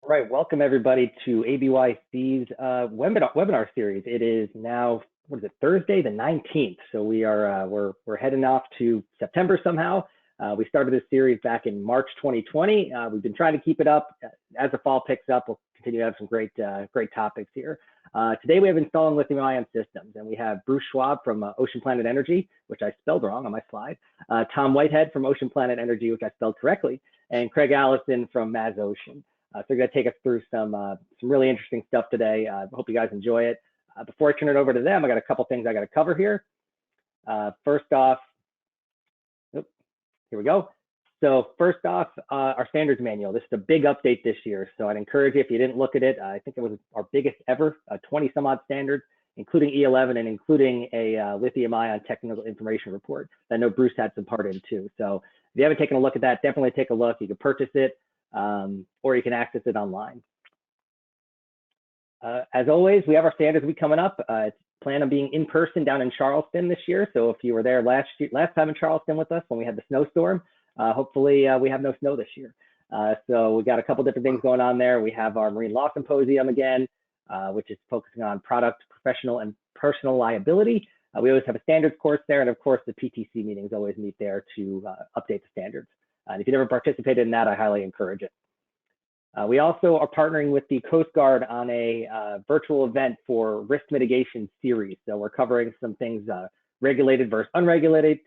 All right, welcome everybody to ABYC's webinar series. It is now, what is it, Thursday the 19th. So we are we're heading off to September somehow. We started this series back in March 2020. We've been trying to keep it up. As the fall picks up, we'll continue to have some great topics here. Today we have installing lithium-ion systems, and we have Bruce Schwab from Ocean Planet Energy, which I spelled wrong on my slide, Tom Whitehead from Ocean Planet Energy, which I spelled correctly, and Craig Allison from Maz Ocean. So they're going to take us through some really interesting stuff today. I hope you guys enjoy it. Before I turn it over to them, I got a couple things I got to cover here. First off, here we go. So first off, our standards manual. This is a big update this year. So I'd encourage you, if you didn't look at it, I think it was our biggest ever, 20 some odd standards, including E11 and including a lithium-ion technical information report that I know Bruce had some part in too. So if you haven't taken a look at that, definitely take a look. You can purchase it. Or you can access it online. As always, we have our standards week coming up. It's planned on being in person down in Charleston this year. So if you were there last time in Charleston with us when we had the snowstorm, hopefully we have no snow this year. So we got a couple different things going on there. We have our Marine Law Symposium again, which is focusing on product, professional, and personal liability. We always have a standards course there, and of course the PTC meetings always meet there to update the standards. And if you never participated in that, I highly encourage it. We also are partnering with the Coast Guard on a virtual event for risk mitigation series. So we're covering some things regulated versus unregulated,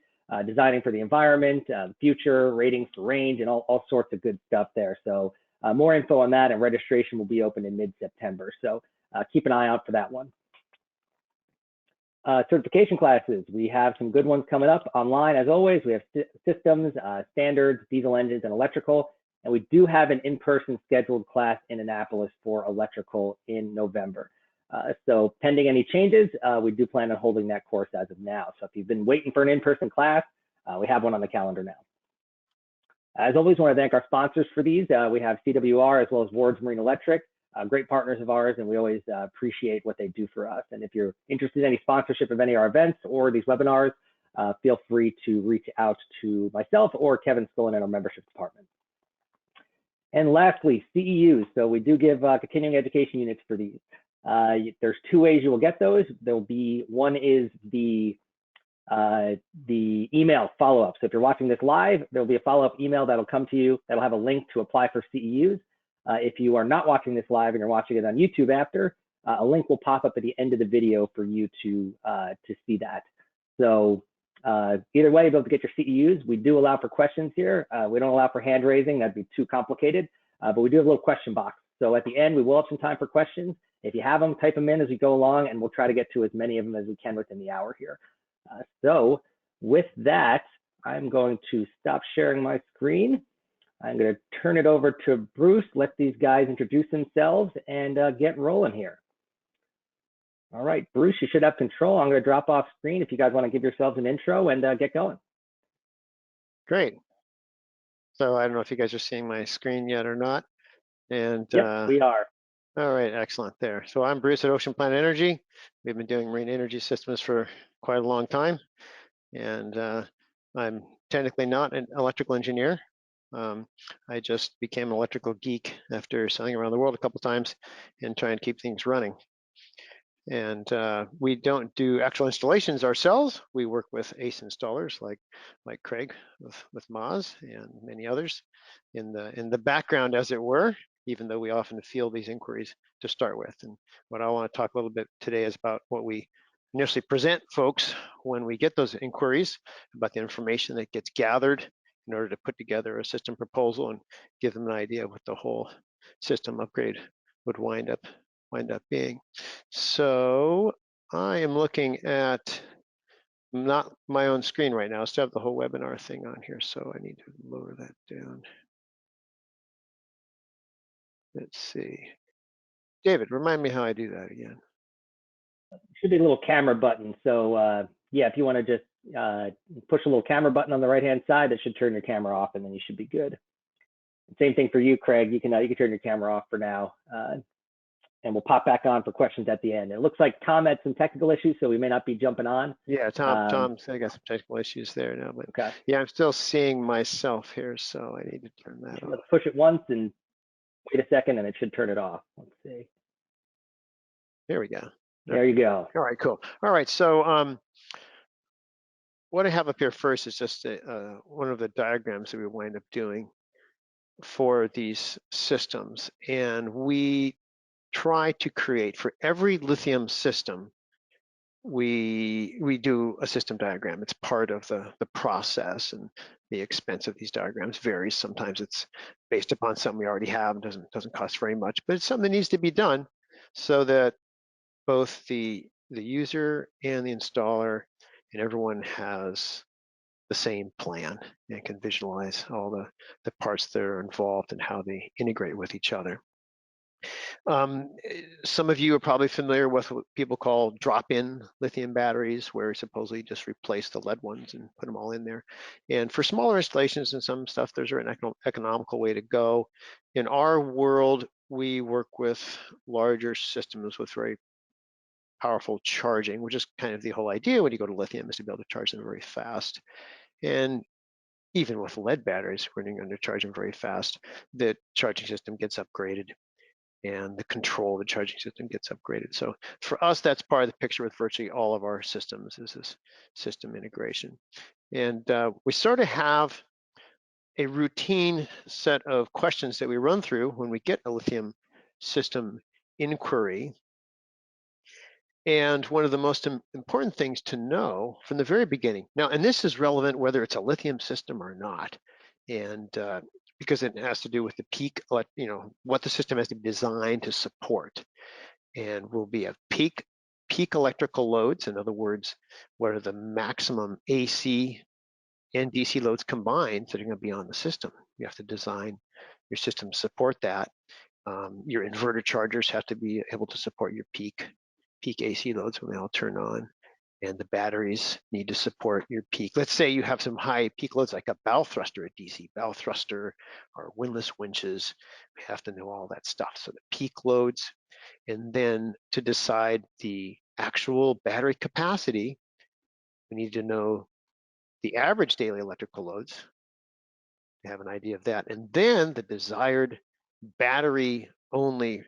designing for the environment, future, ratings for range, and all sorts of good stuff there. So more info on that, and registration will be open in mid-September. So keep an eye out for that one. Certification classes, we have some good ones coming up online. As always, we have systems, standards, diesel engines, and electrical. And we do have an in-person scheduled class in Annapolis for electrical in November. So pending any changes, we do plan on holding that course as of now. So if you've been waiting for an in-person class, we have one on the calendar now. As always, I want to thank our sponsors for these. We have CWR as well as Ward's Marine Electric. Great partners of ours, and we always appreciate what they do for us. And if you're interested in any sponsorship of any of our events or these webinars, feel free to reach out to myself or Kevin Scullin in our membership department. And lastly, CEUs. So we do give continuing education units for these. There's two ways you will get those. There'll be, one is the email follow-up. So if you're watching this live, there'll be a follow-up email that'll come to you that'll have a link to apply for CEUs. If you are not watching this live and you're watching it on YouTube after, a link will pop up at the end of the video for you to see that. So either way, you'll be able to get your CEUs. We do allow for questions here. We don't allow for hand raising. That'd be too complicated, but we do have a little question box. So at the end, we will have some time for questions. If you have them, type them in as we go along, and we'll try to get to as many of them as we can within the hour here. So with that, I'm going to stop sharing my screen. I'm going to turn it over to Bruce, let these guys introduce themselves, and get rolling here. All right, Bruce, you should have control. I'm going to drop off screen if you guys want to give yourselves an intro and get going. Great. So I don't know if you guys are seeing my screen yet or not. And yep, we are. All right, excellent there. So I'm Bruce at Ocean Planet Energy. We've been doing marine energy systems for quite a long time. And I'm technically not an electrical engineer. I just became an electrical geek after sailing around the world a couple times and trying to keep things running. And we don't do actual installations ourselves. We work with ace installers like Craig with Maz and many others in the background, as it were, even though we often field these inquiries to start with. And what I want to talk a little bit today is about what we initially present folks when we get those inquiries, about the information that gets gathered in order to put together a system proposal and give them an idea of what the whole system upgrade would wind up being. So I am looking at not my own screen right now. I still have the whole webinar thing on here, so I need to lower that down. Let's see. David, remind me how I do that again. Should be a little camera button. So yeah, if you want to just push a little camera button on the right-hand side, that should turn your camera off, and then you should be good. Same thing for you, Craig. You can turn your camera off for now, and we'll pop back on for questions at the end. It looks like Tom had some technical issues, so we may not be jumping on. Yeah, Tom's I got some technical issues there now, but okay. Yeah, I'm still seeing myself here, so I need to turn that on. Let's push it once and wait a second and it should turn it off. Let's see. There we go. There you go. All right, cool. All right, so what I have up here first is just one of the diagrams that we wind up doing for these systems. And we try to create, for every lithium system, we do a system diagram. It's part of the process, and the expense of these diagrams varies. Sometimes it's based upon something we already have and doesn't cost very much, but it's something that needs to be done so that both the user and the installer and everyone has the same plan and can visualize all the parts that are involved and how they integrate with each other. Some of you are probably familiar with what people call drop-in lithium batteries, where supposedly just replace the lead ones and put them all in there. And for smaller installations and some stuff, there's an economical way to go. In our world, we work with larger systems with very powerful charging, which is kind of the whole idea when you go to lithium, is to be able to charge them very fast. And even with lead batteries, when you're going to charge them very fast, the charging system gets upgraded and the control of the charging system gets upgraded. So for us, that's part of the picture with virtually all of our systems, is this system integration. And we sort of have a routine set of questions that we run through when we get a lithium system inquiry. And one of the most important things to know from the very beginning, now, and this is relevant whether it's a lithium system or not, and because it has to do with the peak, what the system has to be designed to support. And will be a peak electrical loads. In other words, what are the maximum AC and DC loads combined that are going to be on the system? You have to design your system to support that. Your inverter chargers have to be able to support your peak AC loads when they all turn on, and the batteries need to support your peak. Let's say you have some high peak loads like a bow thruster, a DC bow thruster, or windlass winches. We have to know all that stuff. So the peak loads, and then to decide the actual battery capacity, we need to know the average daily electrical loads to have an idea of that, and then the desired battery only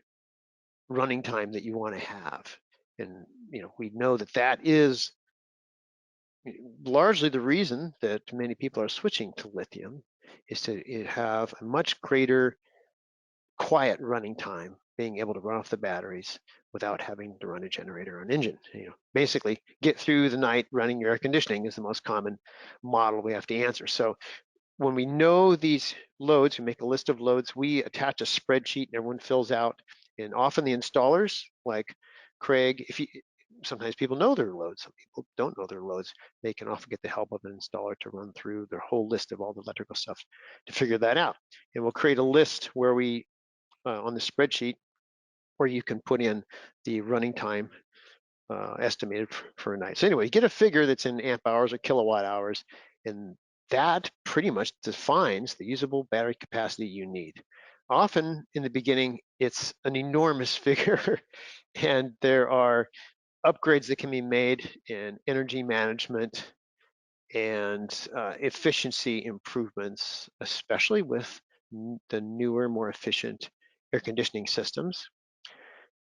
running time that you want to have. And we know that that is largely the reason that many people are switching to lithium, is to have a much greater quiet running time, being able to run off the batteries without having to run a generator or an engine. Basically get through the night running your air conditioning is the most common model we have to answer. So when we know these loads, we make a list of loads, we attach a spreadsheet and everyone fills out. And often the installers, like Craig, sometimes people know their loads, some people don't know their loads. They can often get the help of an installer to run through their whole list of all the electrical stuff to figure that out. And we'll create a list where we, on the spreadsheet, where you can put in the running time estimated for a night. So anyway, you get a figure that's in amp hours or kilowatt hours, and that pretty much defines the usable battery capacity you need. Often in the beginning, it's an enormous figure, and there are upgrades that can be made in energy management and efficiency improvements, especially with the newer, more efficient air conditioning systems.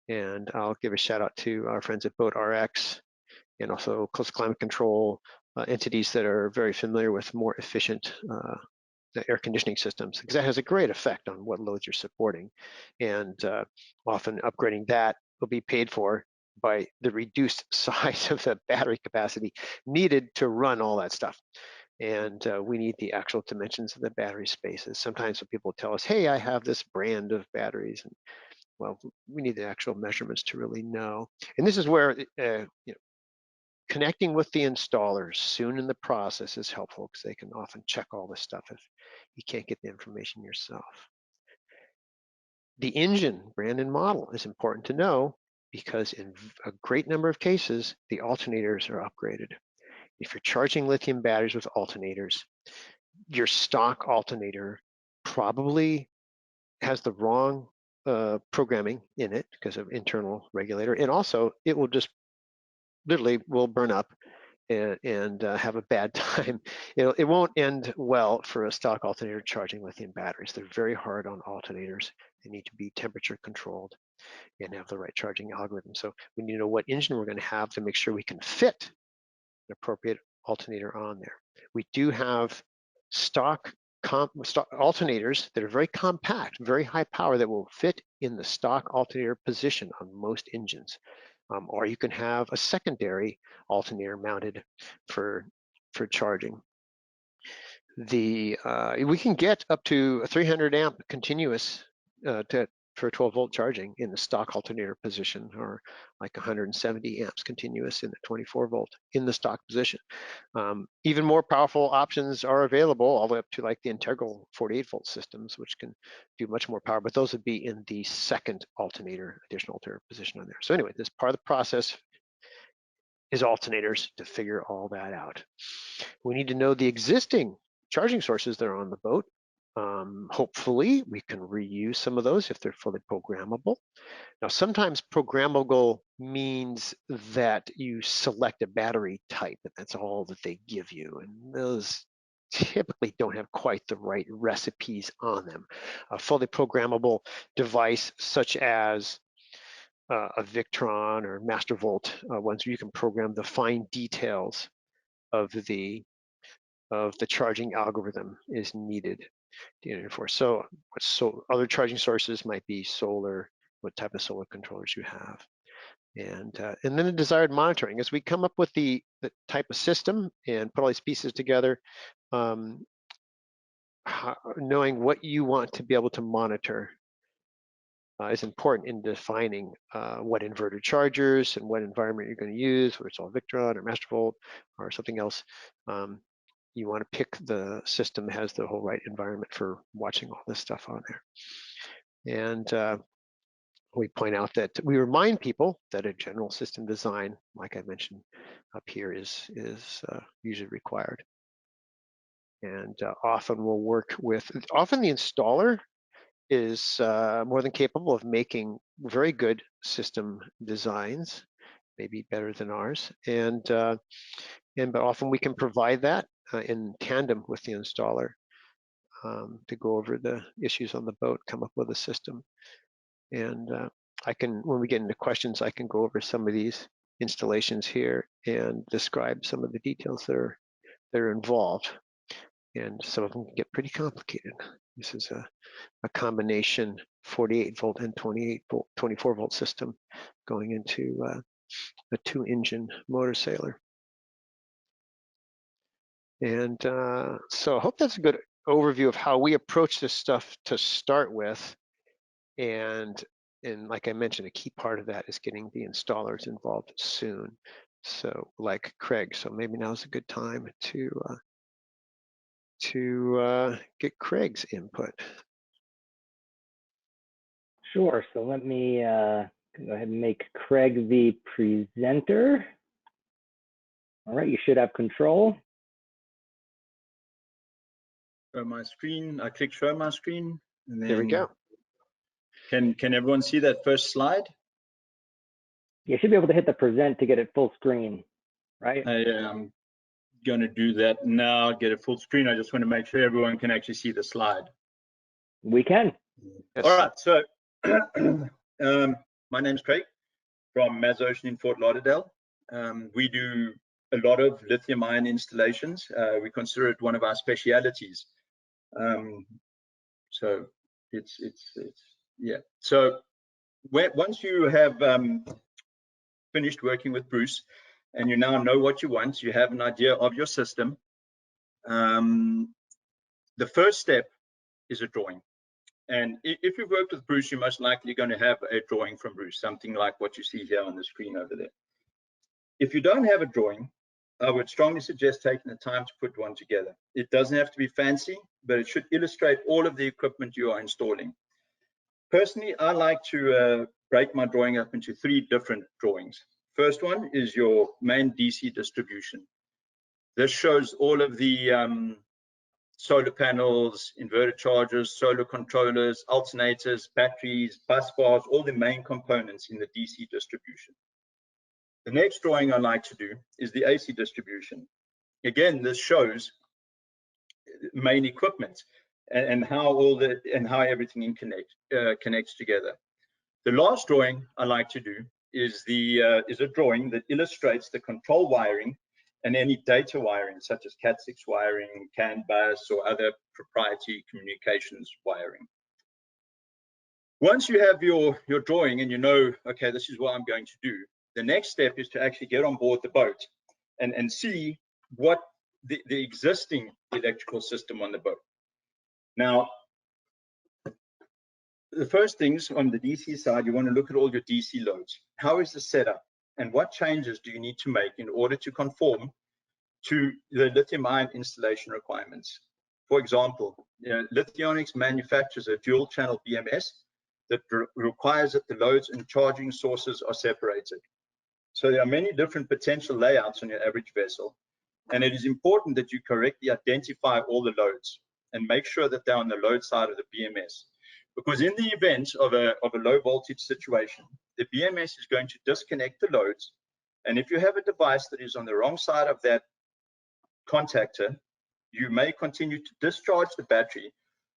And I'll give a shout out to our friends at Boat RX and also close climate control entities that are very familiar with more efficient the air conditioning systems, because that has a great effect on what loads you're supporting. And often upgrading that will be paid for by the reduced size of the battery capacity needed to run all that stuff. And we need the actual dimensions of the battery spaces. Sometimes when people tell us, hey, I have this brand of batteries, and well, we need the actual measurements to really know. And this is where connecting with the installers soon in the process is helpful, because they can often check all this stuff if you can't get the information yourself. The engine brand and model is important to know, because in a great number of cases, the alternators are upgraded. If you're charging lithium batteries with alternators, your stock alternator probably has the wrong programming in it because of internal regulator, and also it will just literally will burn up and have a bad time. It won't end well for a stock alternator charging lithium batteries. They're very hard on alternators. They need to be temperature controlled and have the right charging algorithm. So we need to know what engine we're going to have to make sure we can fit an appropriate alternator on there. We do have stock alternators that are very compact, very high power, that will fit in the stock alternator position on most engines. Or you can have a secondary alternator mounted for charging. We can get up to a 300 amp continuous for 12 volt charging in the stock alternator position, or like 170 amps continuous in the 24 volt in the stock position. Even more powerful options are available, all the way up to like the integral 48 volt systems, which can do much more power, but those would be in the second alternator, additional alternator position on there. So anyway, this part of the process is alternators to figure all that out. We need to know the existing charging sources that are on the boat. Hopefully we can reuse some of those if they're fully programmable. Now, sometimes programmable means that you select a battery type and that's all that they give you, and those typically don't have quite the right recipes on them. A fully programmable device such as a Victron or Mastervolt, ones where you can program the fine details of the charging algorithm is needed. So other charging sources might be solar, what type of solar controllers you have. And then the desired monitoring. As we come up with the type of system and put all these pieces together, knowing what you want to be able to monitor is important in defining what inverter chargers and what environment you're going to use, whether it's all Victron or Mastervolt or something else. You want to pick the system that has the whole right environment for watching all this stuff on there. And we point out that we remind people that a general system design, like I mentioned up here, is usually required. And often we'll work with, often the installer is more than capable of making very good system designs, maybe better than ours. But often we can provide that in tandem with the installer to go over the issues on the boat, come up with a system. And when we get into questions, I can go over some of these installations here and describe some of the details that are involved. And some of them can get pretty complicated. This is a combination 48 volt and 24 volt system going into a 2-engine motor sailor. And so I hope that's a good overview of how we approach this stuff to start with. And like I mentioned, a key part of that is getting the installers involved soon. So like Craig, so maybe now's a good time to get Craig's input. Sure. So let me go ahead and make Craig the presenter. All right, you should have control. Show my screen. I click show my screen, and then there we go. Can everyone see that first slide? You should be able to hit the present to get it full screen, right? I am going to do that now. Get it full screen. I just want to make sure everyone can actually see the slide. We can. Yes. All right. So my name's Craig from MasOcean in Fort Lauderdale. We do a lot of lithium-ion installations. We consider it one of our specialities. So it's yeah. So once you have finished working with Bruce and you now know what you want, you have an idea of your system, the first step is a drawing. And if you've worked with Bruce, you're most likely going to have a drawing from Bruce, something like what you see here on the screen over there. If you don't have a drawing, I would strongly suggest taking the time to put one together. It doesn't have to be fancy, but it should illustrate all of the equipment you are installing. Personally, I like to break my drawing up into 3 different drawings. First one is your main DC distribution. This shows all of the solar panels, inverter chargers, solar controllers, alternators, batteries, bus bars, all the main components in the DC distribution. The next drawing I like to do is the AC distribution. Again, this shows main equipment and how everything connects together. The last drawing I like to do is a drawing that illustrates the control wiring and any data wiring, such as Cat6 wiring, CAN bus, or other proprietary communications wiring. Once you have your drawing and you know, okay, this is what I'm going to do, the next step is to actually get on board the boat and see what the existing electrical system on the boat. Now, the first things on the DC side, you want to look at all your DC loads. How is the setup, and what changes do you need to make in order to conform to the lithium-ion installation requirements? For example, Lithionics manufactures a dual-channel BMS that requires that the loads and charging sources are separated. So there are many different potential layouts on your average vessel, and it is important that you correctly identify all the loads and make sure that they're on the load side of the BMS. Because in the event of a low voltage situation, the BMS is going to disconnect the loads, and if you have a device that is on the wrong side of that contactor, you may continue to discharge the battery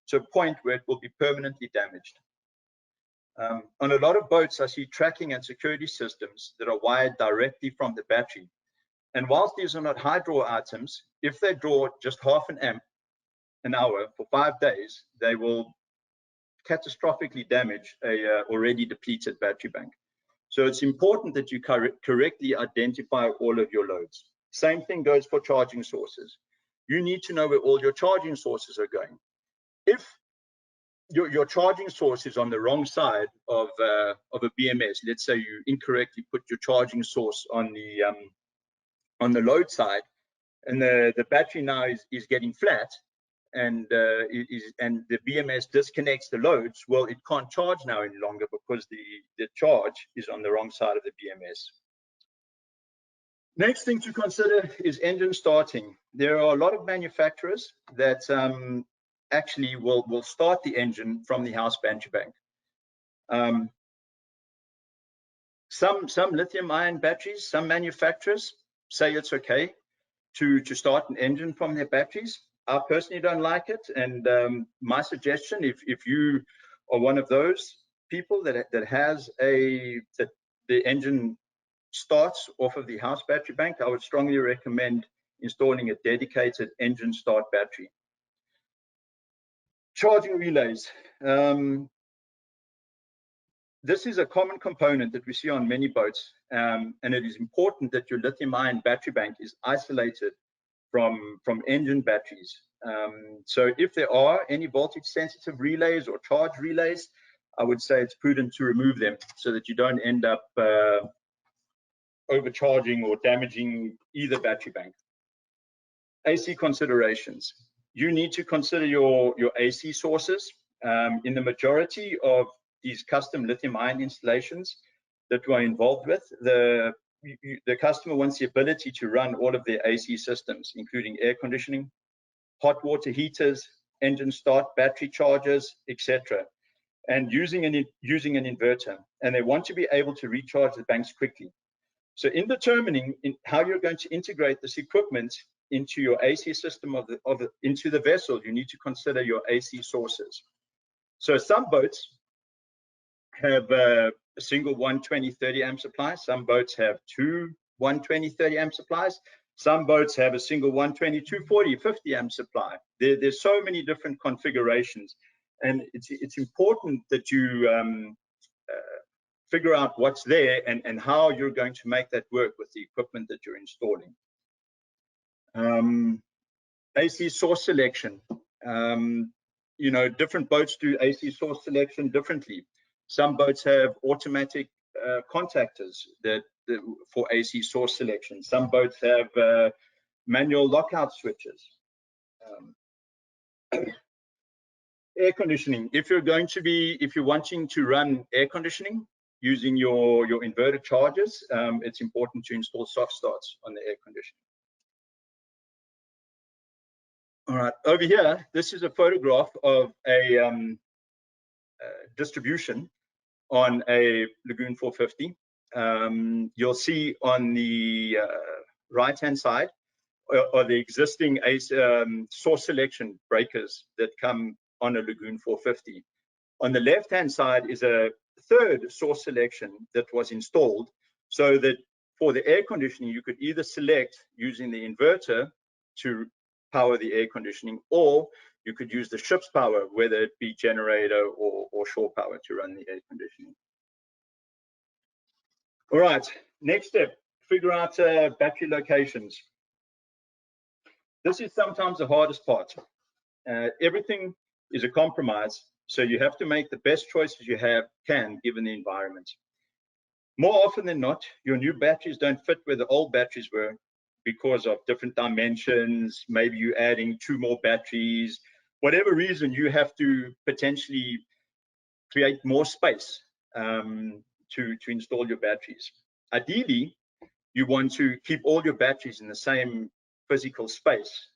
to a point where it will be permanently damaged. On a lot of boats, I see tracking and security systems that are wired directly from the battery. And whilst these are not high draw items, if they draw just half an amp an hour for 5 days, they will catastrophically damage a already depleted battery bank. So it's important that you correctly identify all of your loads. Same thing goes for charging sources. You need to know where all your charging sources are going. If your charging source is on the wrong side of a BMS, let's say you incorrectly put your charging source on the load side, and the battery now is getting flat, and the BMS disconnects the loads, well, it can't charge now any longer because the charge is on the wrong side of the BMS. Next thing to consider is engine starting. There are a lot of manufacturers that actually will start the engine from the house battery bank. Some lithium-ion batteries, some manufacturers say it's okay to start an engine from their batteries. I personally don't like it, and my suggestion, if you are one of those people that has that the engine starts off of the house battery bank, I would strongly recommend installing a dedicated engine start battery. Charging relays. This is a common component that we see on many boats, and it is important that your lithium-ion battery bank is isolated from engine batteries. So if there are any voltage sensitive relays or charge relays, I would say it's prudent to remove them so that you don't end up overcharging or damaging either battery bank. AC considerations. You need to consider your AC sources. In the majority of these custom lithium-ion installations that we're involved with, the customer wants the ability to run all of their AC systems, including air conditioning, hot water heaters, engine start, battery chargers, etc., and using an inverter. And they want to be able to recharge the banks quickly. So in determining how you're going to integrate this equipment into your AC system into the vessel, you need to consider your AC sources. So some boats have a single 120/30 amp supply. Some boats have two 120/30 amp supplies. Some boats have a single 120, 240, 50 amp supply. There's so many different configurations, and it's important that you figure out what's there and how you're going to make that work with the equipment that you're installing. AC source selection. You know, different boats do AC source selection differently. Some boats have automatic contactors for AC source selection. Some boats have manual lockout switches. Air conditioning. If you're wanting to run air conditioning using your inverter chargers, it's important to install soft starts on the air conditioning. All right, over here, this is a photograph of a distribution on a Lagoon 450. you'll see on the right-hand side are the existing source selection breakers that come on a Lagoon 450. On the left-hand side is a third source selection that was installed, so that for the air conditioning, you could either select using the inverter to power the air conditioning, or you could use the ship's power, whether it be generator or shore power, to run the air conditioning. All right, next step, figure out battery locations. This is sometimes the hardest part. Everything is a compromise, so you have to make the best choices you can given the environment. More often than not, your new batteries don't fit where the old batteries were because of different dimensions. Maybe you're adding 2 more batteries. Whatever reason, you have to potentially create more space to install your batteries. Ideally, you want to keep all your batteries in the same physical space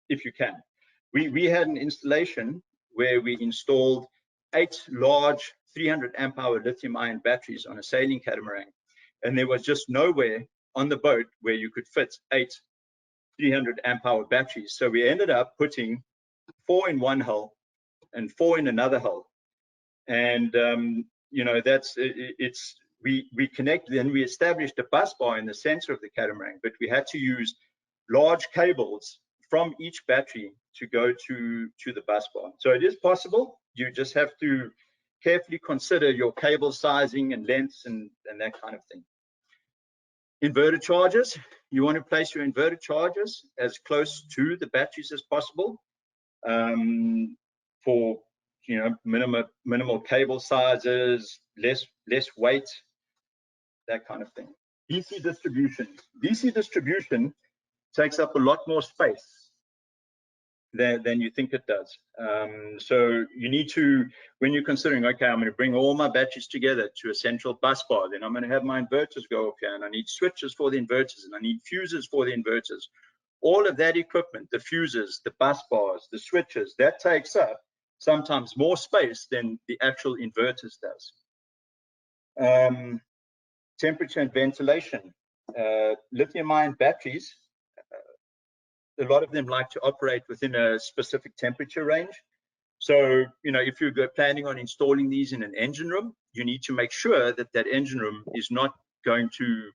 if you can. We had an installation where we installed 8 large 300 amp hour lithium ion batteries on a sailing catamaran, and there was just nowhere on the boat where you could fit 8 300 amp hour batteries. So we ended up putting 4 in one hull and 4 in another hull, and you know, we connected and we established a bus bar in the center of the catamaran, but we had to use large cables from each battery to go to the bus bar. So it is possible. You just have to carefully consider your cable sizing and lengths and that kind of thing. Inverter chargers. You want to place your inverter chargers as close to the batteries as possible for, you know, minimal cable sizes, less weight, that kind of thing. DC distribution. DC distribution takes up a lot more space than you think it does. So you need to, when you're considering, okay, I'm going to bring all my batteries together to a central bus bar, then I'm going to have my inverters go up here, and I need switches for the inverters, and I need fuses for the inverters. All of that equipment, the fuses, the bus bars, the switches, that takes up sometimes more space than the actual inverters does. Temperature and ventilation. Lithium-ion batteries, a lot of them like to operate within a specific temperature range. So, you know, if you're planning on installing these in an engine room, you need to make sure that that engine room is not going to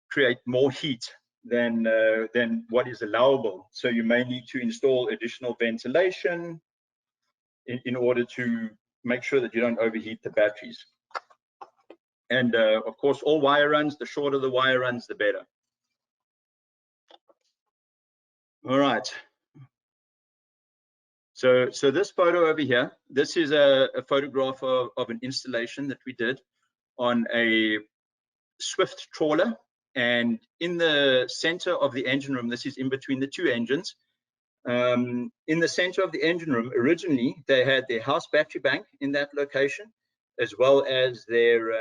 create more heat than what is allowable. So you may need to install additional ventilation in order to make sure that you don't overheat the batteries. And of course, all wire runs, the shorter the wire runs, the better. All right. So this photo over here, this is a photograph of an installation that we did on a Swift trawler. And in the center of the engine room, this is in between the 2 engines. In the center of the engine room, originally, they had their house battery bank in that location, as well as their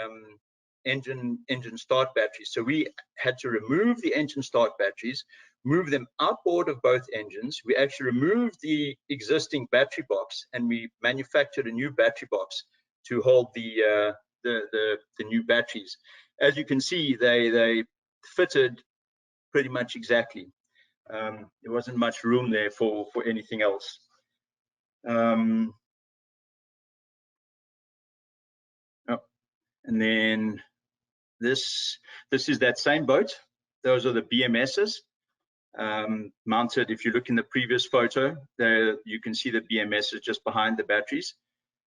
engine start batteries. So we had to remove the engine start batteries, move them outboard of both engines. We actually removed the existing battery box, and we manufactured a new battery box to hold the new batteries. As you can see, they fitted pretty much exactly. There wasn't much room there for anything else. And then this is that same boat. Those are the BMSs mounted. If you look in the previous photo, there you can see the BMSs just behind the batteries.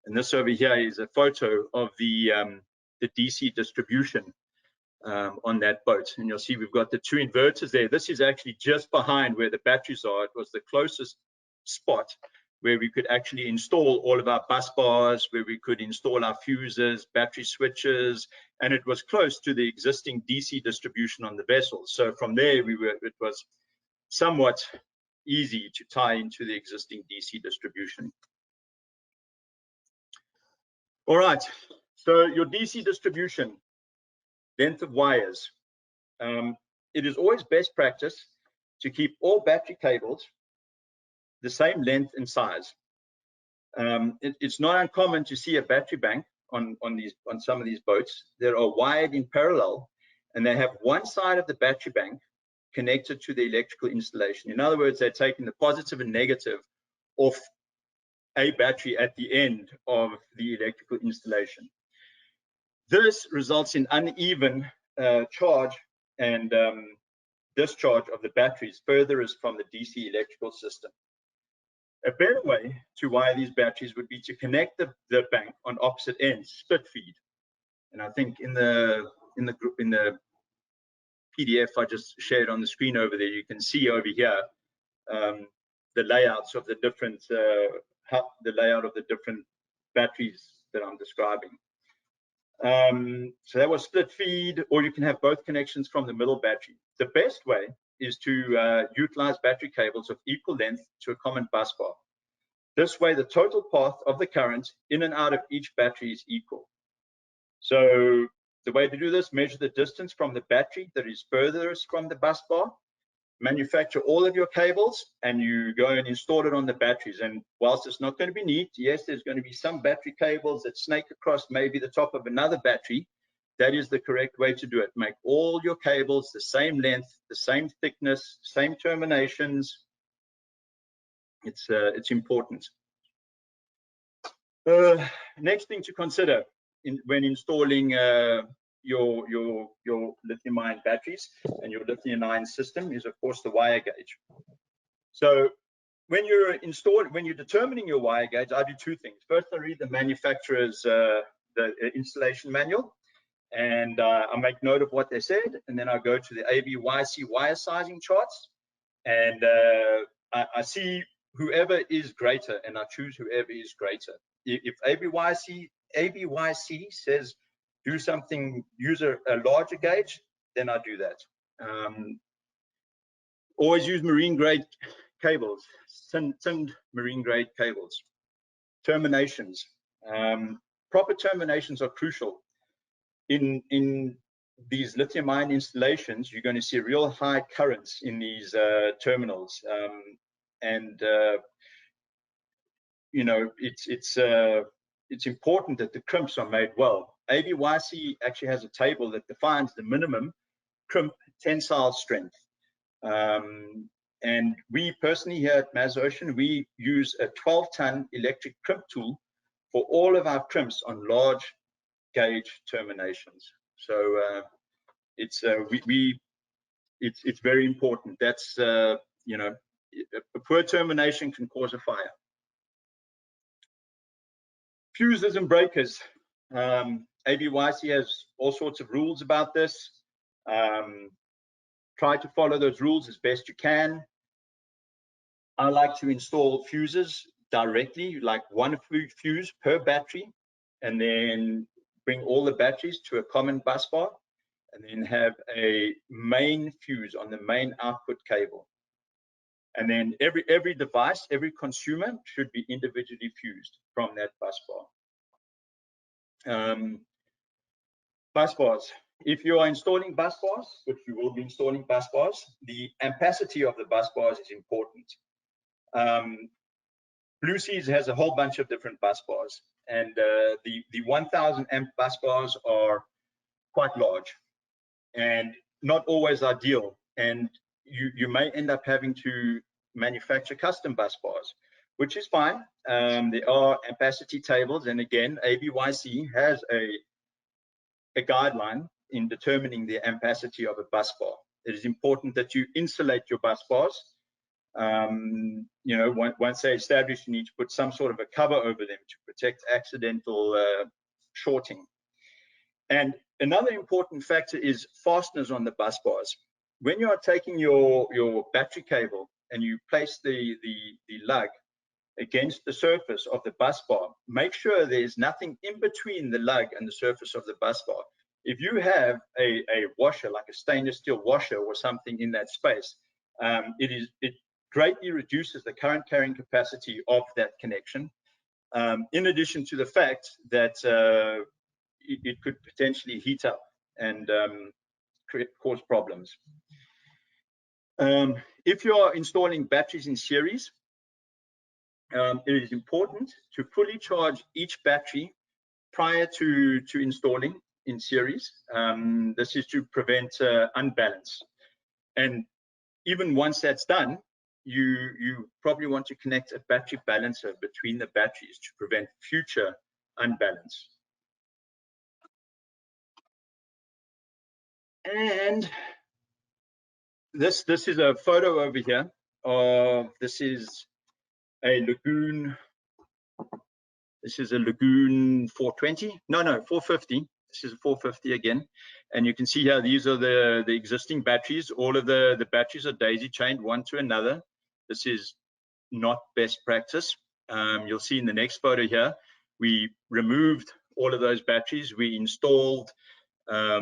And this over here is a photo of the DC distribution on that boat. And you'll see we've got the 2 inverters there. This is actually just behind where the batteries are. It was the closest spot where we could actually install all of our bus bars, where we could install our fuses, battery switches, and it was close to the existing DC distribution on the vessel. So from there, it was somewhat easy to tie into the existing DC distribution. All right, so your DC distribution, length of wires. It is always best practice to keep all battery cables the same length and size. It's not uncommon to see a battery bank on some of these boats that are wired in parallel, and they have one side of the battery bank connected to the electrical installation. In other words, they're taking the positive and negative off a battery at the end of the electrical installation. This results in uneven charge and discharge of the batteries furthest from the DC electrical system. A better way to wire these batteries would be to connect the bank on opposite ends, split feed. And I think in the PDF I just shared on the screen over there, you can see over here the layouts of the different batteries that I'm describing. So that was split feed, or you can have both connections from the middle battery. The best way is to utilize battery cables of equal length to a common bus bar. This way, the total path of the current in and out of each battery is equal. So the way to do this, measure the distance from the battery that is furthest from the bus bar, manufacture all of your cables, and you go and install it on the batteries. And whilst it's not going to be neat, yes, there's going to be some battery cables that snake across maybe the top of another battery. That is the correct way to do it. Make all your cables the same length, the same thickness, same terminations. It's important. Next thing to consider when installing your lithium-ion batteries and your lithium-ion system is, of course, the wire gauge. So when you're determining your wire gauge, I do two things. First, I read the manufacturer's the installation manual, and I make note of what they said, and then I go to the ABYC wire sizing charts, and I see whoever is greater, and I choose whoever is greater. If ABYC says do something, use a larger gauge, then I do that. Always use marine grade cables, tinned marine grade cables. Terminations. Proper terminations are crucial. In these lithium-ion installations, you're going to see real high currents in these terminals, you know, it's important that the crimps are made well. ABYC actually has a table that defines the minimum crimp tensile strength. And we personally here at MasOcean, we use a 12-ton electric crimp tool for all of our crimps on large gauge terminations. So it's very important. That's you know, a poor termination can cause a fire. Fuses and breakers. ABYC has all sorts of rules about this. Try to follow those rules as best you can. I like to install fuses directly, like one fuse per battery, and then bring all the batteries to a common bus bar, and then have a main fuse on the main output cable. And then every device, every consumer should be individually fused from that bus bar. Bus bars. If you are installing bus bars, which you will be installing bus bars, the ampacity of the bus bars is important. Blue Seas has a whole bunch of different bus bars, and the 1000 amp bus bars are quite large and not always ideal. And you may end up having to manufacture custom bus bars, which is fine. There are ampacity tables, and again, ABYC has a guideline in determining the ampacity of a bus bar. It is important that you insulate your bus bars. You know, once they're established, you need to put some sort of a cover over them to protect accidental shorting. And another important factor is fasteners on the bus bars. When you are taking your battery cable and you place the lug against the surface of the bus bar, make sure there's nothing in between the lug and the surface of the bus bar. If you have a washer, like a stainless steel washer or something in that space, it greatly reduces the current carrying capacity of that connection, in addition to the fact that it could potentially heat up and cause problems. If you are installing batteries in series, it is important to fully charge each battery prior to installing in series. This is to prevent unbalance. And even once that's done, you probably want to connect a battery balancer between the batteries to prevent future unbalance. And this is a photo over here of, this is a Lagoon. This is a Lagoon 420. No, 450. This is a 450 again. And you can see here, these are the existing batteries. All of the batteries are daisy chained one to another. This is not best practice. You'll see in the next photo here, we removed all of those batteries. We installed, I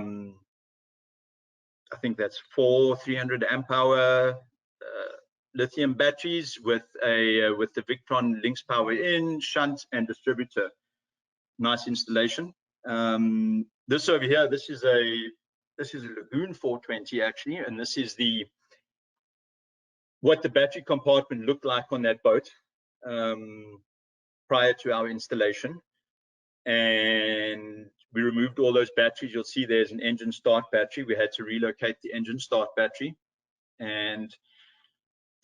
think that's 4 300 amp hour lithium batteries with the Victron Links power in, shunt, and distributor. Nice installation. This over here, this is a Lagoon 420 actually, and this is what the battery compartment looked like on that boat prior to our installation. And we removed all those batteries. You'll see there's an engine start battery. We had to relocate the engine start battery, and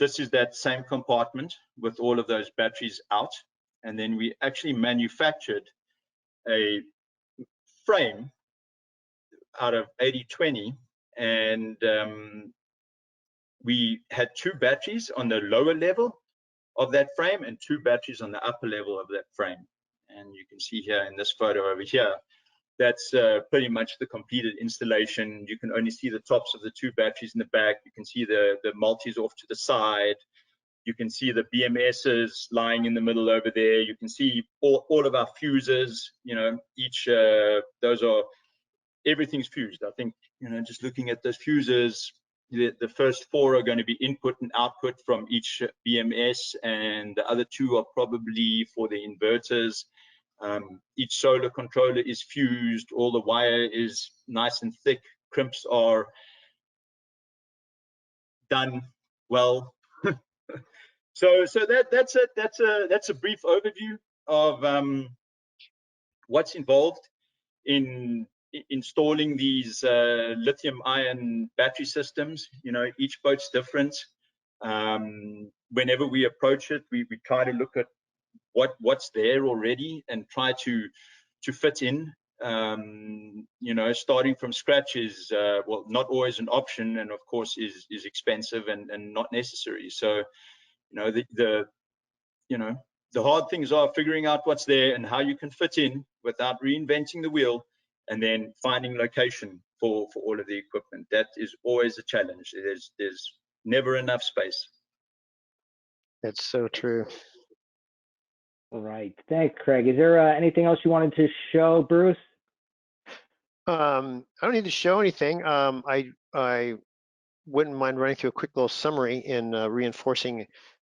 this is that same compartment with all of those batteries out. And then we actually manufactured a frame out of 80/20, and we had 2 batteries on the lower level of that frame and 2 batteries on the upper level of that frame. And you can see here in this photo over here, that's pretty much the completed installation. You can only see the tops of the 2 batteries in the back. You can see the multis off to the side. You can see the BMSs lying in the middle over there. You can see all of our fuses, you know, each, those are, everything's fused. I think, you know, just looking at those fuses, the first 4 are going to be input and output from each BMS, and the other 2 are probably for the inverters. Each solar controller is fused. All the wire is nice and thick. Crimps are done well. So that's a brief overview of what's involved in installing these lithium-ion battery systems. You know, each boat's different. Whenever we approach it, we try to look at what's there already and try to fit in. You know, starting from scratch is well, not always an option, and of course is expensive and not necessary. So, you know, the hard things are figuring out what's there and how you can fit in without reinventing the wheel, and then finding location for all of the equipment. That is always a challenge. There's never enough space. That's so true. All right. Thanks, Craig. Is there anything else you wanted to show, Bruce? I don't need to show anything. I wouldn't mind running through a quick little summary and reinforcing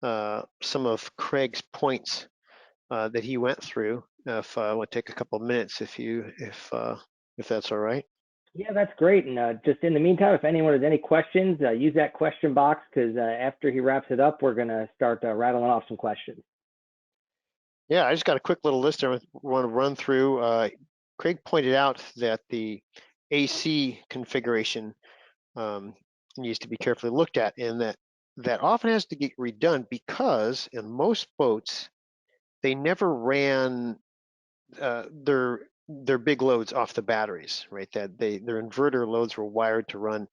some of Craig's points that he went through. If I would take a couple of minutes, if that's all right. Yeah, that's great. And just in the meantime, if anyone has any questions, use that question box, because after he wraps it up, we're going to start rattling off some questions. Yeah, I just got a quick little list I want to run through. Craig pointed out that the AC configuration needs to be carefully looked at, and that often has to get redone because in most boats, they never ran their big loads off the batteries, right? That their inverter loads were wired to run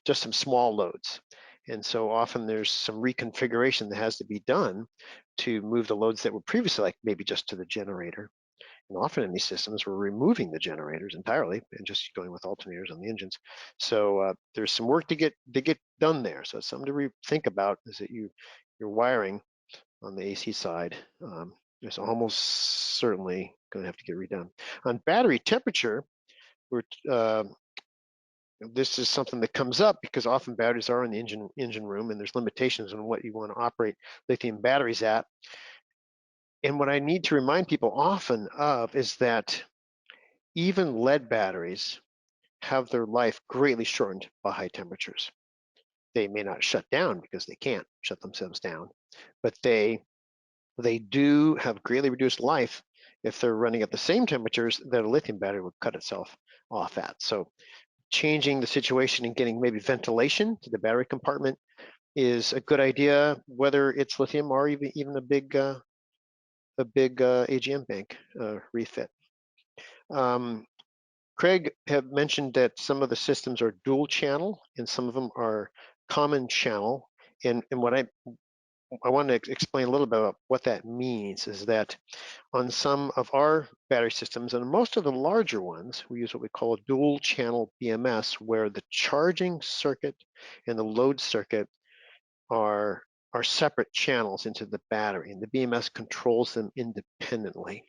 just some small loads. And so often there's some reconfiguration that has to be done to move the loads that were previously like maybe just to the generator. And often in these systems, we're removing the generators entirely and just going with alternators on the engines. So there's some work to get done there. So it's something to think about, is that your wiring on the AC side is almost certainly going to have to get redone. On battery temperature, this is something that comes up because often batteries are in the engine room, and there's limitations on what you want to operate lithium batteries at. And what I need to remind people often of is that even lead batteries have their life greatly shortened by high temperatures. They may not shut down because they can't shut themselves down, but they they do have greatly reduced life if they're running at the same temperatures that a lithium battery would cut itself off at. So changing the situation and getting maybe ventilation to the battery compartment is a good idea, whether it's lithium or even a big AGM bank refit. Craig have mentioned that some of the systems are dual channel and some of them are common channel. And what I want to explain a little bit about what that means is that on some of our battery systems, and most of the larger ones, we use what we call a dual channel BMS, where the charging circuit and the load circuit are separate channels into the battery, and the BMS controls them independently.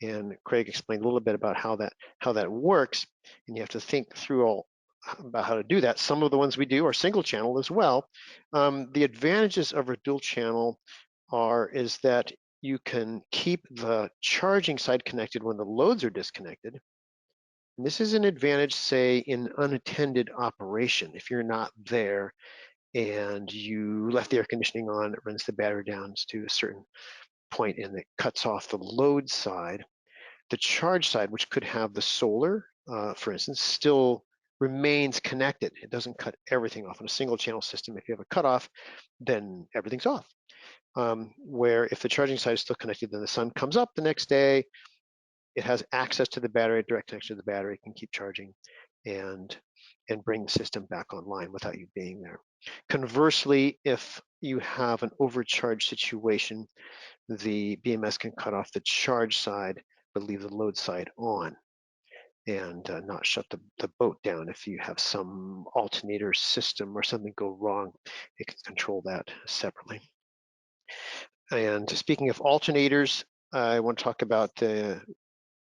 And Craig explained a little bit about how that works, and you have to think through all about how to do that. Some of the ones we do are single channel as well. The advantages of a dual channel is that you can keep the charging side connected when the loads are disconnected. And this is an advantage, say, in unattended operation. If you're not there and you left the air conditioning on, it runs the battery down to a certain point and it cuts off the load side. The charge side, which could have the solar, for instance, still remains connected. It doesn't cut everything off. In a single channel system, if you have a cutoff, then everything's off. Where if the charging side is still connected, then the sun comes up the next day, it has access to the battery, direct connection to the battery, can keep charging and bring the system back online without you being there. Conversely, if you have an overcharged situation, the BMS can cut off the charge side, but leave the load side on and not shut the boat down. If you have some alternator system or something go wrong, it can control that separately. And speaking of alternators, I want to talk about the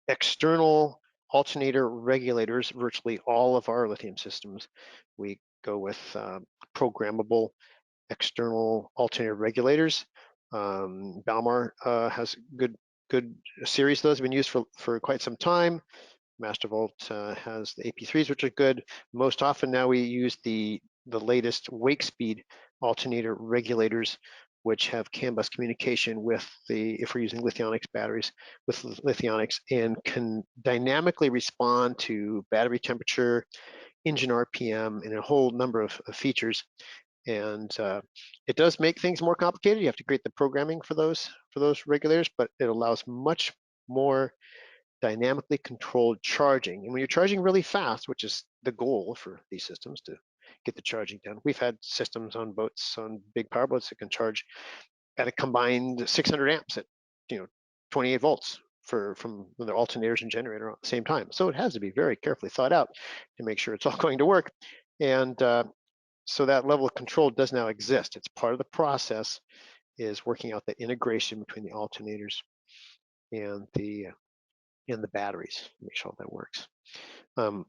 external alternator regulators. Virtually all of our lithium systems, we go with programmable external alternator regulators. Balmar has good series of those have been used for quite some time. Mastervolt has the AP3s, which are good. Most often now we use the latest wake speed alternator regulators, which have CAN bus communication with if we're using lithionics batteries, with lithionics, and can dynamically respond to battery temperature, engine RPM, and a whole number of features. And it does make things more complicated. You have to create the programming for those regulators, but it allows much more dynamically controlled charging. And when you're charging really fast, which is the goal for these systems to get the charging done, we've had systems on boats, on big power boats, that can charge at a combined 600 amps at 28 volts from the alternators and generator at the same time. So it has to be very carefully thought out to make sure it's all going to work. And so that level of control does now exist. It's part of the process, is working out the integration between the alternators and the batteries, make sure that works.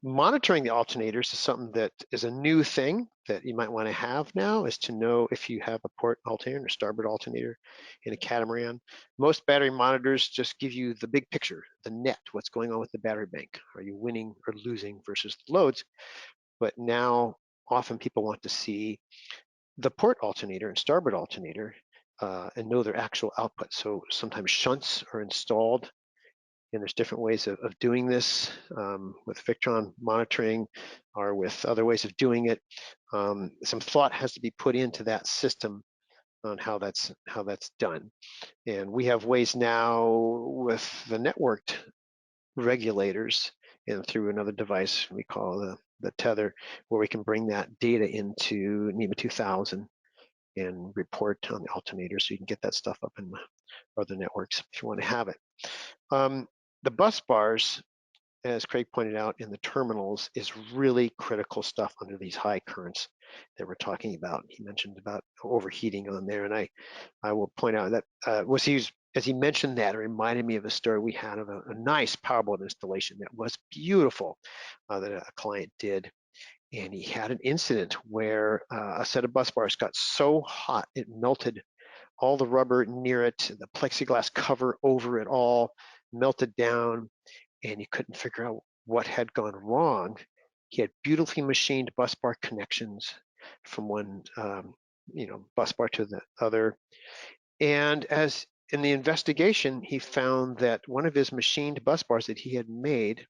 Monitoring the alternators is something that is a new thing that you might want to have now, is to know if you have a port alternator or starboard alternator in a catamaran. Most battery monitors just give you the big picture, the net, what's going on with the battery bank. Are you winning or losing versus the loads? But now often people want to see the port alternator and starboard alternator and know their actual output. So sometimes shunts are installed, and there's different ways of doing this with Victron monitoring or with other ways of doing it. Some thought has to be put into that system on how that's done. And we have ways now with the networked regulators and through another device we call the tether, where we can bring that data into NEMA 2000 and report on the alternator, so you can get that stuff up in other networks if you want to have it. The bus bars, as Craig pointed out, in the terminals is really critical stuff under these high currents that we're talking about. He mentioned about overheating on there, and I will point out that as he mentioned that, it reminded me of a story we had of a nice powerboat installation that was beautiful that a client did. And he had an incident where a set of bus bars got so hot it melted all the rubber near it, the plexiglass cover over it all melted down, and he couldn't figure out what had gone wrong. He had beautifully machined bus bar connections from one bus bar to the other. And as in the investigation, he found that one of his machined bus bars that he had made,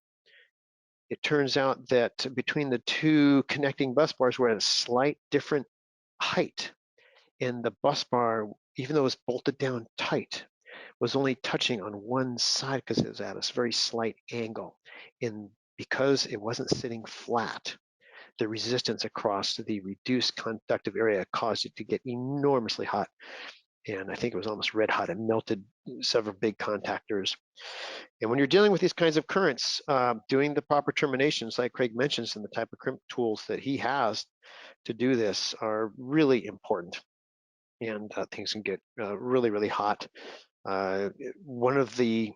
it turns out that between the two connecting bus bars were at a slight different height. And the bus bar, even though it was bolted down tight, was only touching on one side because it was at a very slight angle. And because it wasn't sitting flat, the resistance across the reduced conductive area caused it to get enormously hot. And I think it was almost red hot. It melted several big contactors. And when you're dealing with these kinds of currents, doing the proper terminations, like Craig mentions, and the type of crimp tools that he has to do this are really important. And things can get really, really hot. One of the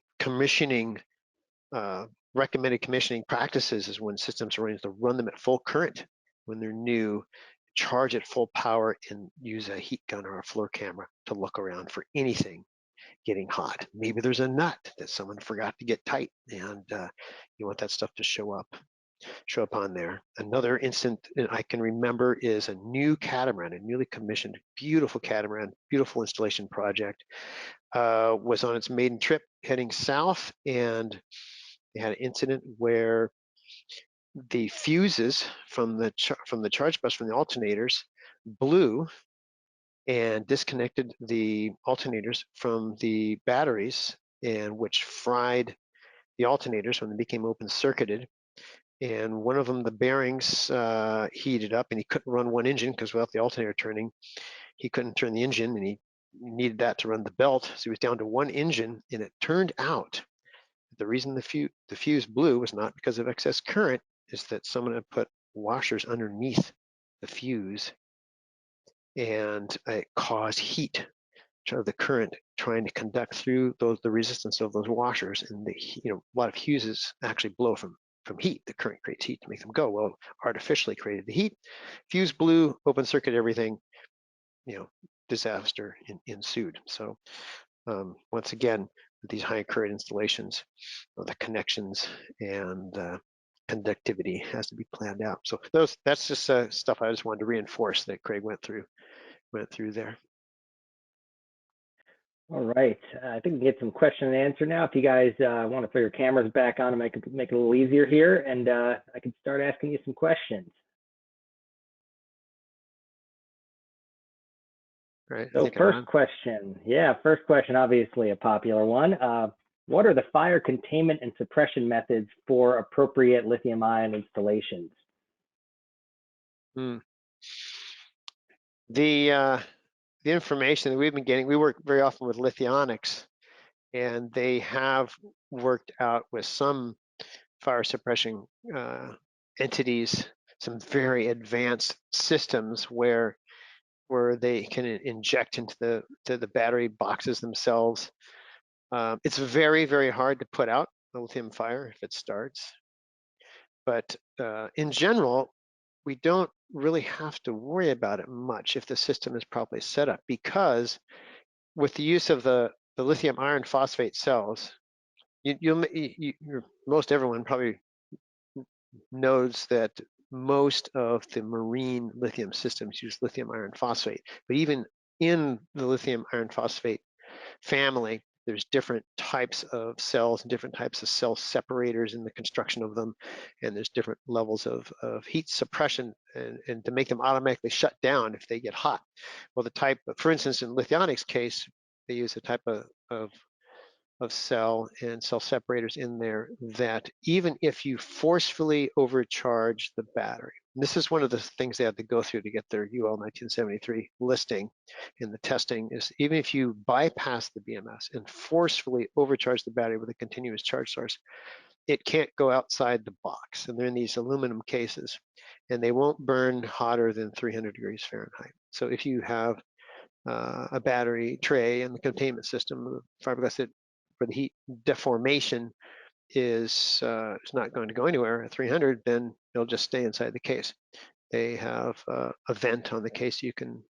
recommended commissioning practices is when systems are running to run them at full current when they're new, charge at full power, and use a heat gun or a floor camera to look around for anything getting hot. Maybe there's a nut that someone forgot to get tight, and you want that stuff to show up on there. Another instance I can remember is a new catamaran, a newly commissioned, beautiful catamaran, beautiful installation project, was on its maiden trip heading south, and they had an incident where the fuses from the charge bus from the alternators blew and disconnected the alternators from the batteries, and which fried the alternators when they became open circuited. And one of them, the bearings heated up, and he couldn't run one engine because without the alternator turning, he couldn't turn the engine, and he needed that to run the belt. So he was down to one engine, and it turned out that the reason the fuse blew was not because of excess current, is that someone had put washers underneath the fuse, and it caused heat of the current trying to conduct through the resistance of those washers. And a lot of fuses actually blow from heat. The current creates heat to make them go. Well, artificially created the heat. Fuse blew, open circuit everything. Disaster ensued. So once again, with these high current installations, the connections and conductivity has to be planned out. So that's just stuff I just wanted to reinforce that Craig went through there. All right, I think we can get some question and answer now. If you guys want to throw your cameras back on and make it a little easier here, and I can start asking you some questions. Right. So first question, obviously a popular one. What are the fire containment and suppression methods for appropriate lithium-ion installations? The information that we've been getting, we work very often with Lithionics, and they have worked out with some fire suppression entities some very advanced systems where they can inject into the battery boxes themselves. It's very, very hard to put out a lithium fire if it starts. But in general, we don't really have to worry about it much if the system is properly set up, because with the use of the lithium iron phosphate cells, most everyone probably knows that most of the marine lithium systems use lithium iron phosphate. But even in the lithium iron phosphate family, there's different types of cells and different types of cell separators in the construction of them, and there's different levels of heat suppression and to make them automatically shut down if they get hot. Well, for instance, in Lithionics case, they use a type of cell and cell separators in there that even if you forcefully overcharge the battery, and this is one of the things they had to go through to get their UL 1973 listing in the testing, is even if you bypass the BMS and forcefully overcharge the battery with a continuous charge source, it can't go outside the box. And they're in these aluminum cases, and they won't burn hotter than 300 degrees Fahrenheit. So if you have a battery tray and the containment system, fiberglass that for the heat deformation is not going to go anywhere at 300, then it'll just stay inside the case. They have a vent on the case. You can,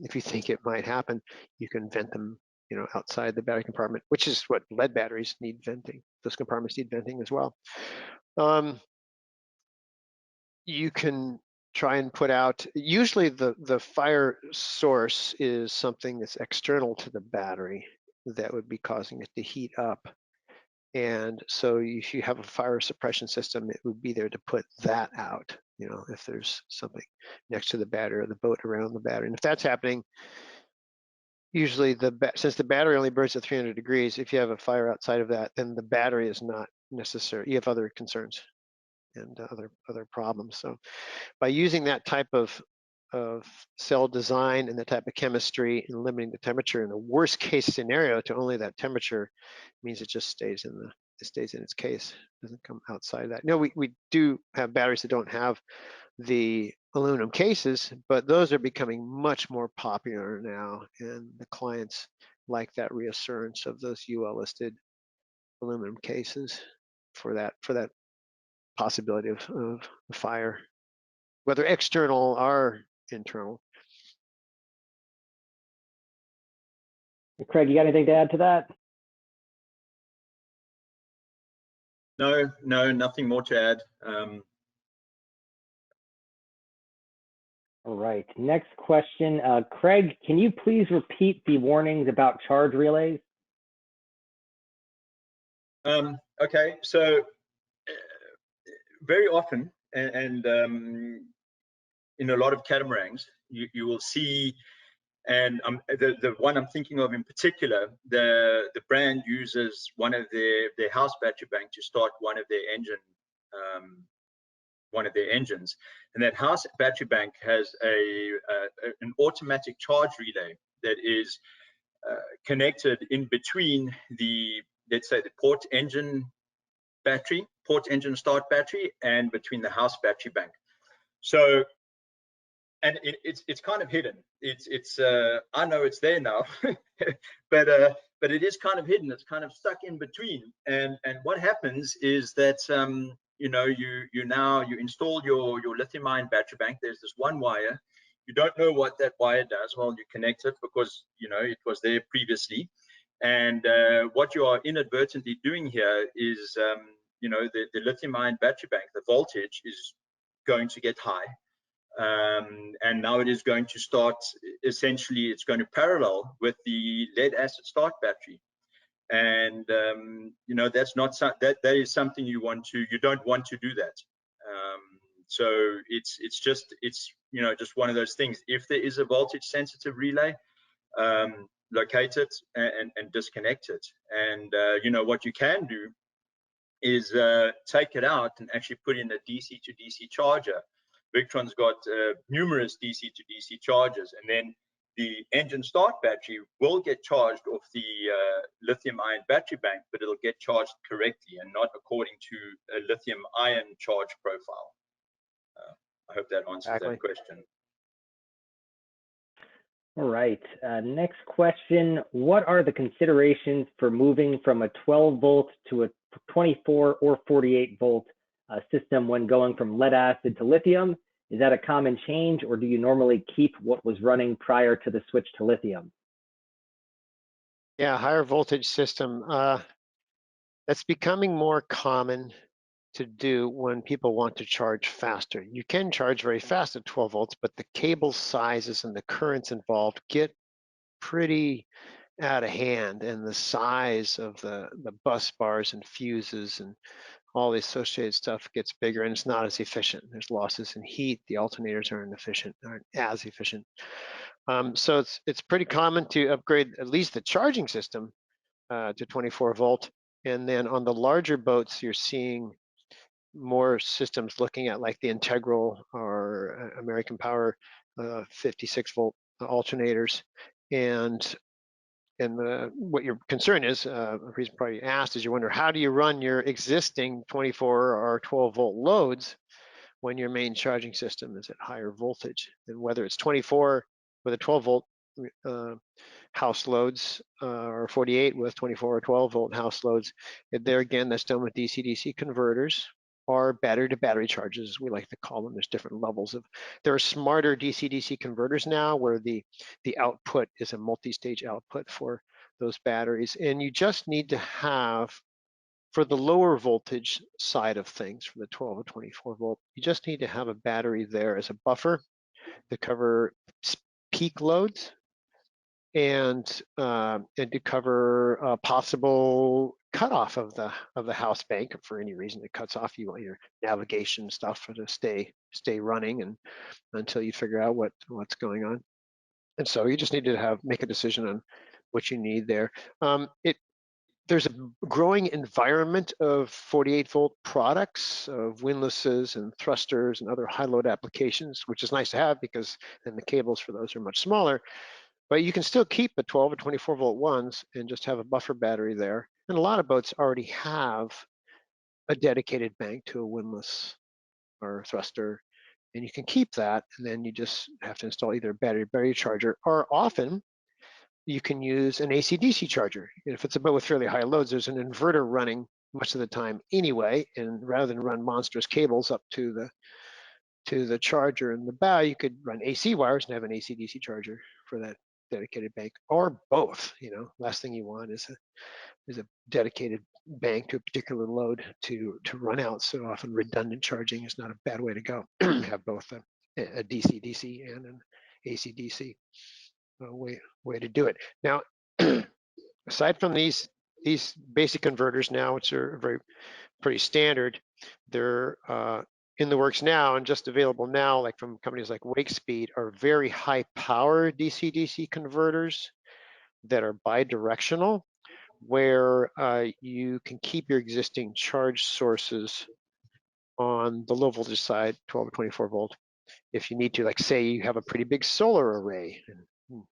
if you think it might happen, you can vent them, outside the battery compartment, which is what lead batteries need venting. Those compartments need venting as well. You can try and put out, usually the fire source is something that's external to the battery. that would be causing it to heat up. And so if you have a fire suppression system, it would be there to put that out, you know, if there's something next to the battery or the boat around the battery. And if that's happening, usually since the battery only burns at 300 degrees, if you have a fire outside of that, then the battery is not necessary. You have other concerns and other problems. So by using that type of cell design and the type of chemistry and limiting the temperature in the worst case scenario to only that temperature means it just stays in its case, doesn't come outside of that. No, we do have batteries that don't have the aluminum cases, but those are becoming much more popular now, and the clients like that reassurance of those UL listed aluminum cases for that possibility of fire, whether external or internal. Craig, you got anything to add to that? No, nothing more to add. All right, next question. Craig, can you please repeat the warnings about charge relays? Okay, so very often, and in a lot of catamarans, you will see, and the one I'm thinking of in particular, the brand uses one of their house battery bank to start one of their engines, and that house battery bank has an automatic charge relay that is connected in between let's say the port engine start battery, and between the house battery bank. So, and it's kind of hidden. It's I know it's there now, but it is kind of hidden. It's kind of stuck in between. And what happens is that you know, you install your lithium-ion battery bank. There's this one wire. You don't know what that wire does. Well, you connect it because, you know, it was there previously. And what you are inadvertently doing here is, you know, the lithium-ion battery bank, the voltage is going to get high. And now it is going to start, essentially, it's going to parallel with the lead acid start battery. And, you know, that's not, that is something you don't want to do that. So it's you know, just one of those things. If there is a voltage sensitive relay, locate it and disconnect it. And you know, what you can do is take it out and actually put in a DC to DC charger. Victron's got numerous DC to DC chargers, and then the engine start battery will get charged off the lithium-ion battery bank, but it'll get charged correctly and not according to a lithium-ion charge profile. I hope that answers that question. All right, next question. What are the considerations for moving from a 12 volt to a 24 or 48 volt system when going from lead acid to lithium? Is that a common change, or do you normally keep what was running prior to the switch to lithium? Yeah, higher voltage system. That's becoming more common to do when people want to charge faster. You can charge very fast at 12 volts, but the cable sizes and the currents involved get pretty out of hand, and the size of the bus bars and fuses and all the associated stuff gets bigger, and it's not as efficient. There's losses in heat. The alternators aren't as efficient. So it's pretty common to upgrade at least the charging system to 24 volt. And then on the larger boats, you're seeing more systems looking at like the Integral or American Power 56 volt alternators. And what your concern is, the reason probably asked is you wonder, how do you run your existing 24 or 12 volt loads when your main charging system is at higher voltage? And whether it's 24 with a 12 volt house loads or 48 with 24 or 12 volt house loads, there again, that's done with DC-DC converters or battery to battery charges, as we like to call them. There's different levels of, there are smarter DC-DC converters now where the output is a multi-stage output for those batteries. And you just need to have, for the lower voltage side of things, for the 12 or 24 volt, you just need to have a battery there as a buffer to cover peak loads. and to cover a possible cutoff of the house bank for any reason it cuts off. You want your navigation stuff to stay running and until you figure out what's going on. And so you just need to make a decision on what you need there. There's a growing environment of 48-volt products, of windlasses and thrusters and other high-load applications, which is nice to have because then the cables for those are much smaller. But you can still keep the 12 or 24-volt ones and just have a buffer battery there. And a lot of boats already have a dedicated bank to a windlass or thruster, and you can keep that, and then you just have to install either a battery charger, or often you can use an AC/DC charger. If it's a boat with fairly high loads, there's an inverter running much of the time anyway, and rather than run monstrous cables up to the charger in the bow, you could run AC wires and have an AC/DC charger for that dedicated bank, or both. Last thing you want is a dedicated bank to a particular load to run out. So often redundant charging is not a bad way to go. Have both a DC/DC and an AC/DC way to do it. Now, aside from these basic converters now, which are pretty standard, they're in the works now and just available now, like from companies like Wakespeed, are very high power DC/DC converters that are bidirectional, where you can keep your existing charge sources on the low voltage side, 12 or 24 volt, if you need to. Like, say you have a pretty big solar array,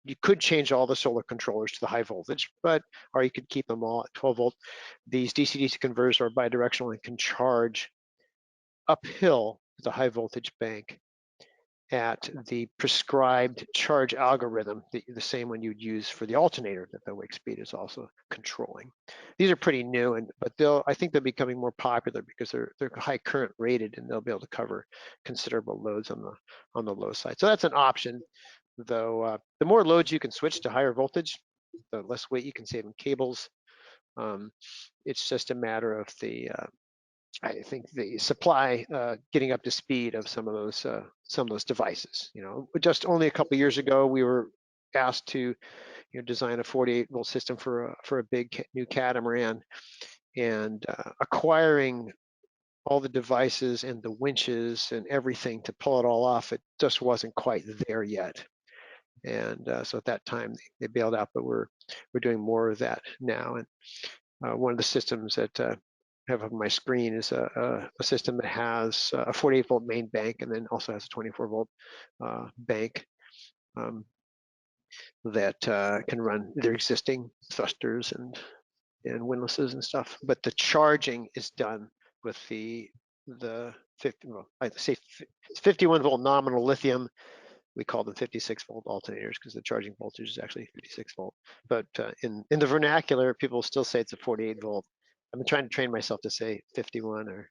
you could change all the solar controllers to the high voltage, or you could keep them all at 12 volt. These DC/DC converters are bidirectional and can charge uphill to the high voltage bank at the prescribed charge algorithm, the same one you'd use for the alternator that the Wakespeed is also controlling. These are pretty new, but I think they're becoming more popular because they're high current rated, and they'll be able to cover considerable loads on the low side. So that's an option, though. The more loads you can switch to higher voltage, the less weight you can save in cables. It's just a matter of I think the supply getting up to speed of some of those devices. Just only a couple of years ago, we were asked to design a 48-volt system for a big new catamaran, and acquiring all the devices and the winches and everything to pull it all off, it just wasn't quite there yet. And so at that time they bailed out, but we're doing more of that now. And one of the systems that have on my screen is a system that has a 48-volt main bank, and then also has a 24-volt bank that can run their existing thrusters and windlasses and stuff. But the charging is done with the 51-volt nominal lithium. We call them 56-volt alternators because the charging voltage is actually 56 volt. But in the vernacular, people still say it's a 48-volt. I've been trying to train myself to say 51 or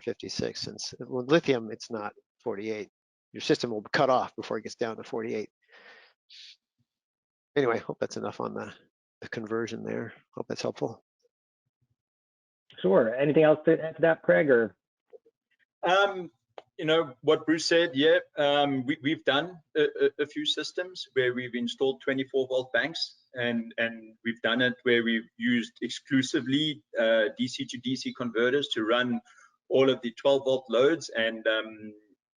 56, since with lithium, it's not 48. Your system will cut off before it gets down to 48. Anyway, hope that's enough on the conversion there. Hope that's helpful. Sure. Anything else to add to that, Craig? Or what Bruce said. Yeah, we've done a few systems where we've installed 24-volt banks, and we've done it where we've used exclusively DC to DC converters to run all of the 12-volt loads, and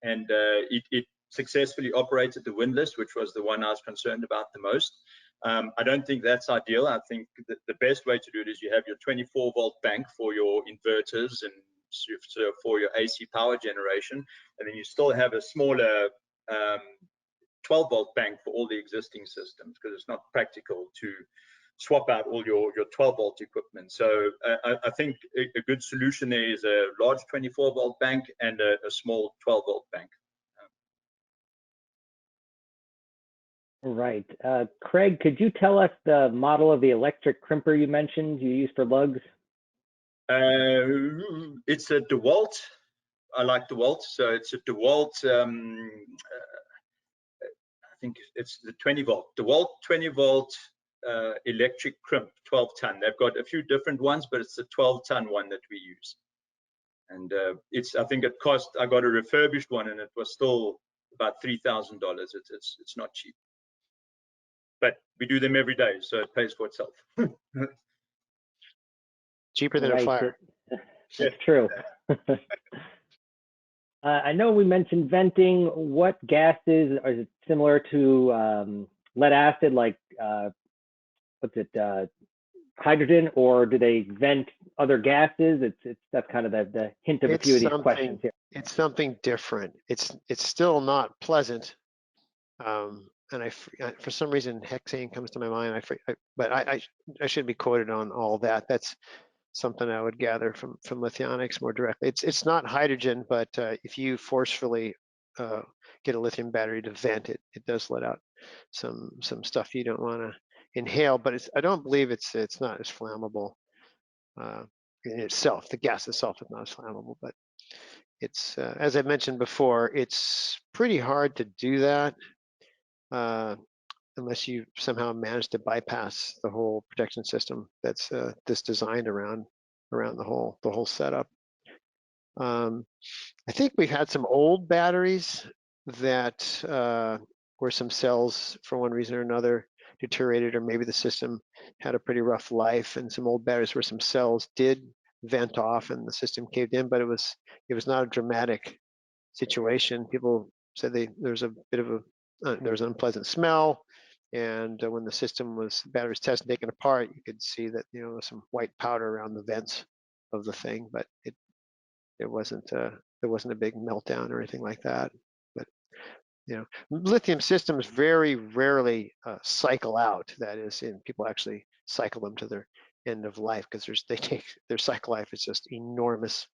it successfully operated the windlass, which was the one I was concerned about the most. I don't think that's ideal. I think that the best way to do it is you have your 24-volt bank for your inverters and so for your AC power generation, and then you still have a smaller 12-volt bank for all the existing systems, because it's not practical to swap out all your 12-volt equipment. So I think a good solution there is a large 24-volt bank and a small 12-volt bank. Right. Craig, could you tell us the model of the electric crimper you mentioned you use for lugs? It's a DeWalt. I like DeWalt. So it's a DeWalt, I think it's the 20-volt. DeWalt 20-volt electric crimp, 12-ton. They've got a few different ones, but it's the 12-ton one that we use. And I think it cost, I got a refurbished one, and it was still about $3,000. It's not cheap. but we do them every day, so it pays for itself. Cheaper than a fire. That's true. I know we mentioned venting. What gases are it similar to lead acid, like hydrogen, or do they vent other gases? That's kind of the hint of a few of these questions here. It's something different. It's still not pleasant. And for some reason, hexane comes to my mind. But I shouldn't be quoted on all that. That's something I would gather from lithionics more directly. It's not hydrogen, but if you forcefully get a lithium battery to vent it, it does let out some stuff you don't want to inhale. But I don't believe it's not as flammable in itself. The gas itself is not as flammable, but it's as I mentioned before, it's pretty hard to do that unless you somehow manage to bypass the whole protection system that's designed around the whole setup. I think we've had some old batteries that where some cells, for one reason or another, deteriorated, or maybe the system had a pretty rough life, and some old batteries where some cells did vent off and the system caved in, but it was not a dramatic situation. People said there was a bit of there was an unpleasant smell, and when the battery was tested and taken apart, you could see that there was some white powder around the vents of the thing, but there wasn't a big meltdown or anything like that. But lithium systems very rarely cycle out. That is, people actually cycle them to their end of life, because their cycle life is just enormous.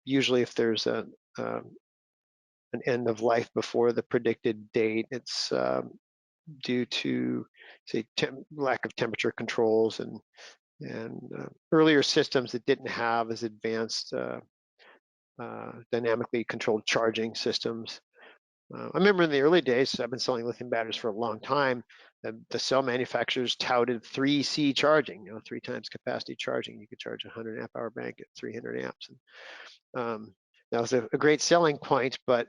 Usually, if there's an end of life before the predicted date, it's due to, say, lack of temperature controls and earlier systems that didn't have as advanced dynamically controlled charging systems. I remember in the early days, I've been selling lithium batteries for a long time, the cell manufacturers touted 3C charging, 3 times capacity charging. You could charge a 100 amp hour bank at 300 amps. And, that was a great selling point, but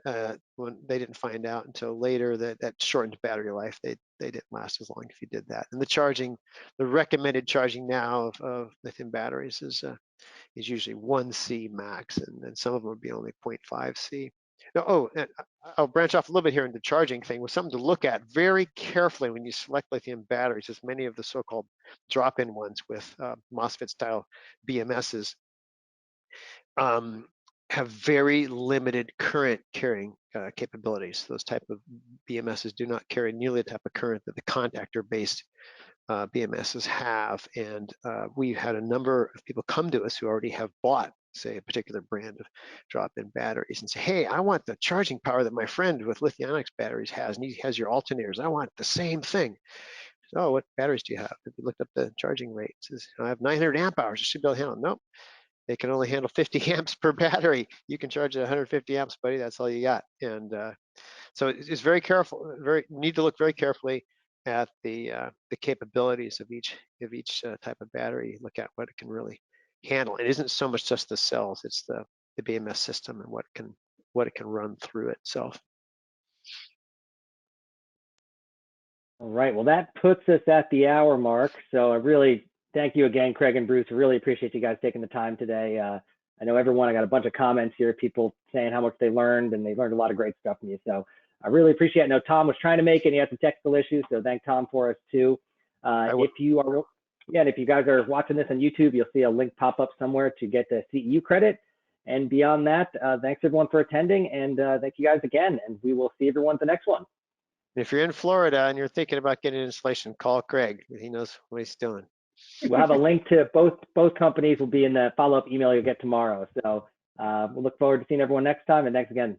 when they didn't find out until later that shortened battery life, they didn't last as long if you did that. And the recommended charging now of lithium batteries is usually 1C max, and some of them would be only 0.5 C. And I'll branch off a little bit here into the charging thing, with something to look at very carefully when you select lithium batteries, as many of the so-called drop-in ones with MOSFET style BMSs have very limited current carrying capabilities. Those type of BMSs do not carry nearly the type of current that the contactor-based BMSs have. And we've had a number of people come to us who already have bought, say, a particular brand of drop-in batteries and say, hey, I want the charging power that my friend with lithionics batteries has, and he has your alternators. I want the same thing. So, what batteries do you have? If you looked up the charging rate, it says, I have 900 amp hours. I should be able to handle it. Nope. They can only handle 50 amps per battery. You can charge at 150 amps, buddy. That's all you got. And so it's very careful. Need to look very carefully at the capabilities of each type of battery. Look at what it can really handle. It isn't so much just the cells; it's the BMS system and what it can run through itself. All right. Well, that puts us at the hour mark. So I really thank you again, Craig and Bruce. I really appreciate you guys taking the time today. I know I got a bunch of comments here, people saying how much they learned, and they learned a lot of great stuff from you. So I really appreciate it. I know Tom was trying to make it, and he had some technical issues, so thank Tom for us too. If you guys are watching this on YouTube, you'll see a link pop up somewhere to get the CEU credit. And beyond that, thanks everyone for attending, and thank you guys again, and we will see everyone at the next one. If you're in Florida and you're thinking about getting installation, call Craig. He knows what he's doing. We'll have a link to both companies will be in the follow-up email you'll get tomorrow. So we'll look forward to seeing everyone next time. And thanks again.